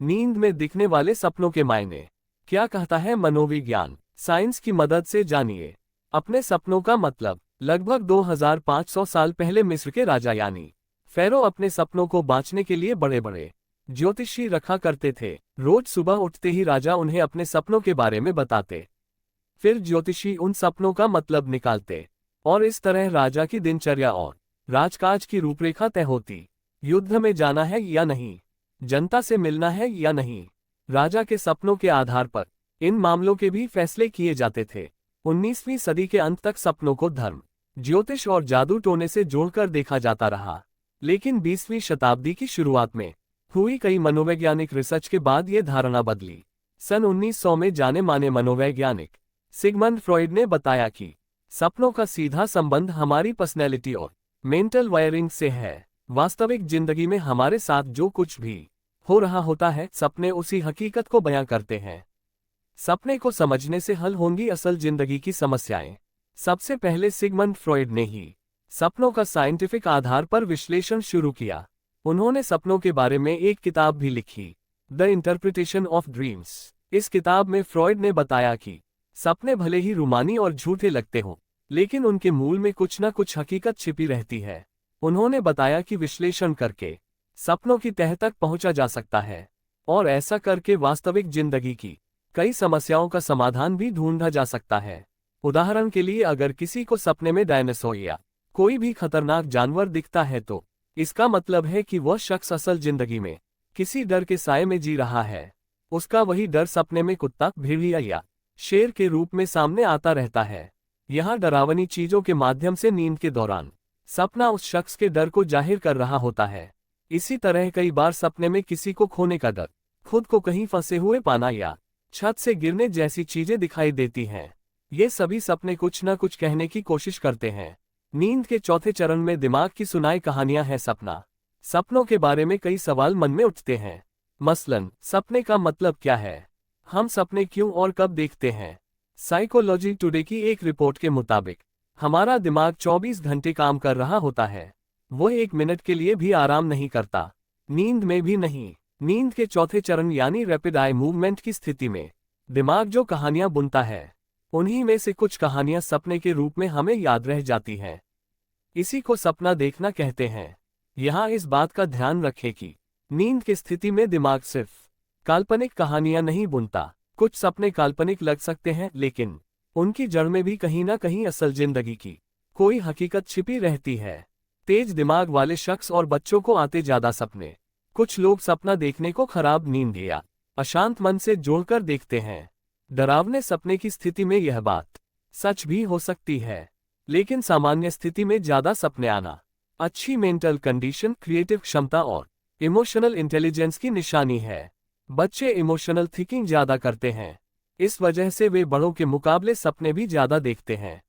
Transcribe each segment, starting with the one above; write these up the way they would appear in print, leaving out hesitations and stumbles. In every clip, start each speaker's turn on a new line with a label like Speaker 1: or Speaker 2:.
Speaker 1: नींद में दिखने वाले सपनों के मायने क्या कहता है मनोविज्ञान? साइंस की मदद से जानिए अपने सपनों का मतलब। लगभग 2500 साल पहले मिस्र के राजा यानी फेरो अपने सपनों को बांचने के लिए बड़े बड़े ज्योतिषी रखा करते थे। रोज सुबह उठते ही राजा उन्हें अपने सपनों के बारे में बताते। फिर ज्योतिषी उन सपनों का मतलब निकालते और इस तरह राजा की दिनचर्या और राजकाज की रूपरेखा तय होती। युद्ध में जाना है या नहीं, जनता से मिलना है या नहीं, राजा के सपनों के आधार पर इन मामलों के भी फैसले किए जाते थे। 19वीं सदी के अंत तक सपनों को धर्म, ज्योतिष और जादू टोने से जोड़कर देखा जाता रहा, लेकिन 20वीं शताब्दी की शुरुआत में हुई कई मनोवैज्ञानिक रिसर्च के बाद ये धारणा बदली। सन 1900 में जाने माने मनोवैज्ञानिक सिगमंड फ्रॉइड ने बताया कि सपनों का सीधा संबंध हमारी पर्सनैलिटी और मेंटल वायरिंग से है। वास्तविक जिंदगी में हमारे साथ जो कुछ भी हो रहा होता है, सपने उसी हकीकत को बयां करते हैं। सपने को समझने से हल होंगी असल जिंदगी की समस्याएं। सबसे पहले सिगमंड फ्रॉइड ने ही सपनों का साइंटिफिक आधार पर विश्लेषण शुरू किया। उन्होंने सपनों के बारे में एक किताब भी लिखी, द इंटरप्रिटेशन ऑफ ड्रीम्स। इस किताब में फ्रॉइड ने बताया कि सपने भले ही रूमानी और झूठे लगते हों, लेकिन उनके मूल में कुछ न कुछ हकीकत छिपी रहती है। उन्होंने बताया कि विश्लेषण करके सपनों की तह तक पहुंचा जा सकता है और ऐसा करके वास्तविक जिंदगी की कई समस्याओं का समाधान भी ढूंढा जा सकता है। उदाहरण के लिए, अगर किसी को सपने में डायनासोर या कोई भी खतरनाक जानवर दिखता है तो इसका मतलब है कि वह शख्स असल जिंदगी में किसी डर के साए में जी रहा है। उसका वही डर सपने में कुत्ता, भेड़िया या शेर के रूप में सामने आता रहता है। यहाँ डरावनी चीजों के माध्यम से नींद के दौरान सपना उस शख्स के डर को जाहिर कर रहा होता है। इसी तरह कई बार सपने में किसी को खोने का डर, खुद को कहीं फंसे हुए पाना या छत से गिरने जैसी चीजें दिखाई देती हैं। ये सभी सपने कुछ न कुछ कहने की कोशिश करते हैं। नींद के चौथे चरण में दिमाग की सुनाई कहानियां हैं सपना। सपनों के बारे में कई सवाल मन में उठते हैं। मसलन, सपने का मतलब क्या है? हम सपने क्यों और कब देखते हैं? साइकोलॉजी टुडे की एक रिपोर्ट के मुताबिक हमारा दिमाग 24 घंटे काम कर रहा होता है। वह 1 मिनट के लिए भी आराम नहीं करता, नींद में भी नहीं। नींद के चौथे चरण यानी रैपिड आई मूवमेंट की स्थिति में दिमाग जो कहानियां बुनता है, उन्हीं में से कुछ कहानियां सपने के रूप में हमें याद रह जाती हैं। इसी को सपना देखना कहते हैं। यहाँ इस बात का ध्यान रखें कि नींद की स्थिति में दिमाग सिर्फ काल्पनिक कहानियां नहीं बुनता। कुछ सपने काल्पनिक लग सकते हैं, लेकिन उनकी जड़ में भी कहीं ना कहीं असल जिंदगी की कोई हकीकत छिपी रहती है। तेज दिमाग वाले शख्स और बच्चों को आते ज्यादा सपने। कुछ लोग सपना देखने को खराब नींद या अशांत मन से जोड़कर देखते हैं। डरावने सपने की स्थिति में यह बात सच भी हो सकती है, लेकिन सामान्य स्थिति में ज्यादा सपने आना अच्छी मेंटल कंडीशन, क्रिएटिव क्षमता और इमोशनल इंटेलिजेंस की निशानी है। बच्चे इमोशनल थिंकिंग ज्यादा करते हैं, इस वजह से वे बड़ों के मुकाबले सपने भी ज्यादा देखते हैं।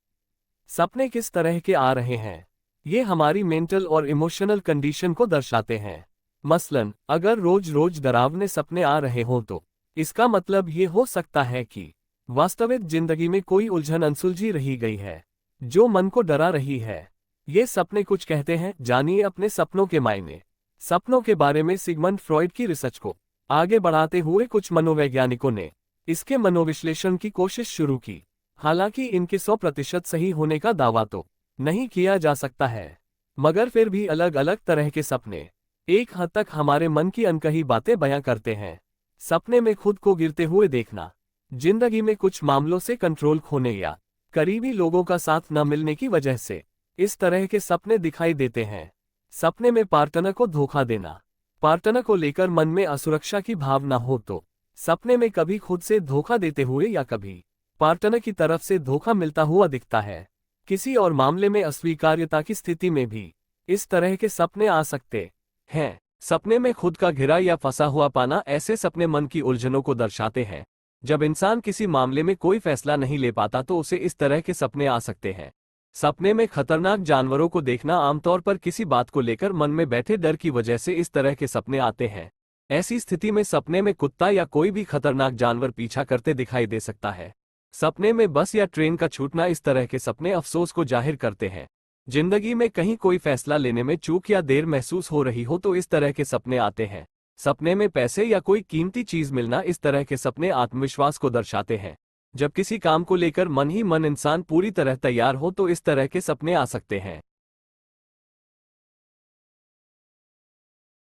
Speaker 1: सपने किस तरह के आ रहे हैं, ये हमारी मेंटल और इमोशनल कंडीशन को दर्शाते हैं। मसलन, अगर रोज रोज डरावने सपने आ रहे हों तो इसका मतलब ये हो सकता है कि वास्तविक जिंदगी में कोई उलझन अनसुलझी रही गई है जो मन को डरा रही है। ये सपने कुछ कहते हैं। जानिए अपने सपनों के मायने। सपनों के बारे में सिगमंड फ्रॉइड की रिसर्च को आगे बढ़ाते हुए कुछ मनोवैज्ञानिकों ने इसके मनोविश्लेषण की कोशिश शुरू की। हालांकि इनके 100% सही होने का दावा तो नहीं किया जा सकता है, मगर फिर भी अलग अलग तरह के सपने एक हद तक हमारे मन की अनकही बातें बयां करते हैं। सपने में खुद को गिरते हुए देखना, जिंदगी में कुछ मामलों से कंट्रोल खोने या करीबी लोगों का साथ न मिलने की वजह से इस तरह के सपने दिखाई देते हैं। सपने में पार्टनर को धोखा देना, पार्टनर को लेकर मन में असुरक्षा की भावना हो तो सपने में कभी खुद से धोखा देते हुए या कभी पार्टनर की तरफ से धोखा मिलता हुआ दिखता है। किसी और मामले में अस्वीकार्यता की स्थिति में भी इस तरह के सपने आ सकते हैं। सपने में खुद का घिरा या फंसा हुआ पाना, ऐसे सपने मन की उलझनों को दर्शाते हैं। जब इंसान किसी मामले में कोई फैसला नहीं ले पाता तो उसे इस तरह के सपने आ सकते हैं। सपने में खतरनाक जानवरों को देखना, आमतौर पर किसी बात को लेकर मन में बैठे डर की वजह से इस तरह के सपने आते हैं। ऐसी स्थिति में सपने में कुत्ता या कोई भी खतरनाक जानवर पीछा करते दिखाई दे सकता है। सपने में बस या ट्रेन का छूटना, इस तरह के सपने अफसोस को जाहिर करते हैं। जिंदगी में कहीं कोई फैसला लेने में चूक या देर महसूस हो रही हो तो इस तरह के सपने आते हैं। सपने में पैसे या कोई कीमती चीज मिलना, इस तरह के सपने आत्मविश्वास को दर्शाते हैं। जब किसी काम को लेकर मन ही मन इंसान पूरी तरह तैयार हो तो इस तरह के सपने आ सकते हैं।